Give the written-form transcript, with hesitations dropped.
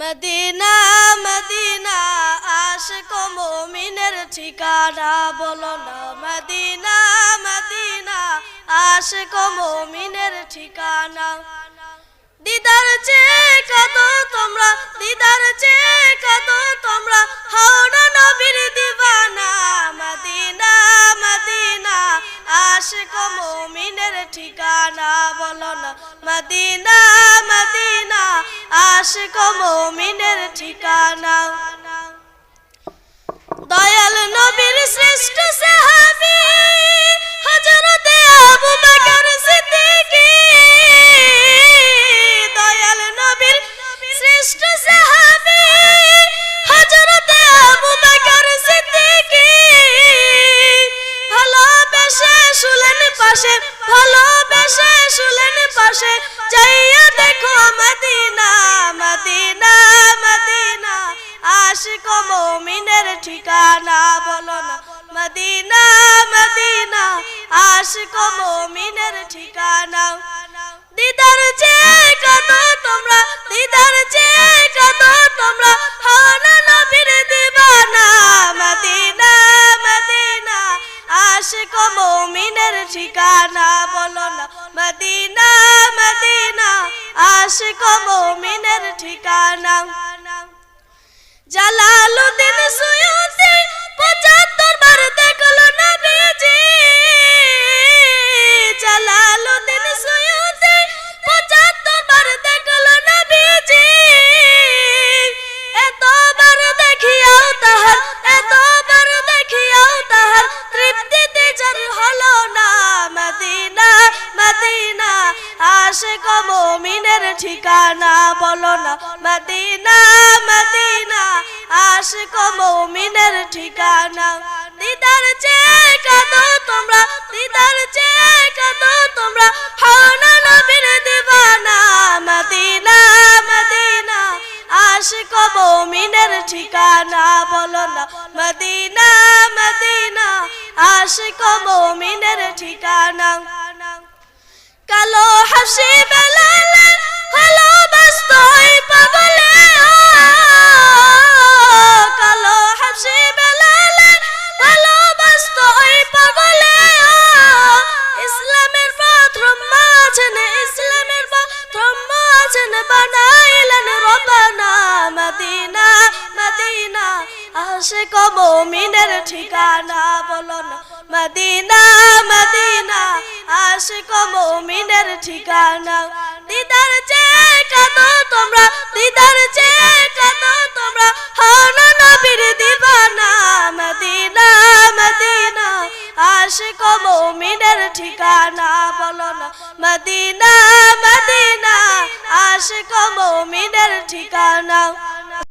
Medina Medina Ashiq মুমিনের ঠিকানা বলো না মদিনা মদিনা আশিক মুমিনের ঠিকানা দিদার চেয়ে কাঁদো তোমরা দিদার চেয়ে কাঁদো তোমরা হও না নবীর দিওয়ানা মদিনা মদিনা আশিক মুমিনের ঠিকানা বলো না মদিনা মদিনা আশিক মুমিনের ঠিকানা দয়াল নবীর শ্রেষ্ঠ সাহাবী হযরত আবু বকর সিদ্দিক দয়াল নবীর শ্রেষ্ঠ সাহাবী হযরত আবু বকর সিদ্দিক ভালোবেসে শুলেন পাশে ভালোবেসে শুলেন পাশে যাইয়া দেখো মদিনা মদিনা মদিনা আশিক মুমিনের ঠিকানা বলো না মদিনা মদিনা আশিক মুমিনের ঠিকানা দিদার চেয়ে কাঁদো তোমরা দিদার চেয়ে কাঁদো তোমরা হও না নবীর দিওয়ানা মদিনা মদিনা আশিক মুমিনের ঠিকানা বলো না মদিনা মদিনা আশিক মুমিনের ঠিকানা জালালউদ্দিন সুয়ুতি ৭৫ বার দেখলো নবীজি জালালউদ্দিন সুয়ুতি ৭৫ বার দেখলো নবীজি এতবার দেখিয়াও তাহার এতবার দেখিয়াও তাহার তৃপ্তিতে যার হলো না মদিনা মদিনা আশিক মুমিনের ঠিকানা বলো না মদিনা মদিনা আশিক মুমিনের ঠিকানা দিদার চেয়ে কাঁদো তোমরা দিদার চেয়ে কাঁদো তোমরা হও না নবীর দিওয়ানা মদিনা মদিনা আশিক মুমিনের ঠিকানা বলো না মদিনা মদিনা আশিক মুমিনের ঠিকানা কালো হাসি বেলালে ভালোবাসতো ওই পাগলে কালো হাসি বেলালে ভালোবাসতো ওই পাগলে ইসলামের প্রথম মাঝেন ইসলামের প্রথম মাঝেন বানাইলেন রব্বানা মদিনা মদিনা আশিক মুমিনের ঠিকানা বলো না মদিনা মদিনা আশিক মুমিনের ঠিকানা দিদার চেয়ে কাঁদো তোমরা দিদার চেয়ে কাঁদো তোমরা হও না নবীর দিওয়ানা মদিনা মদিনা আশিক মুমিনের ঠিকানা বলো না মদিনা মদিনা আশিক মুমিনের ঠিকানা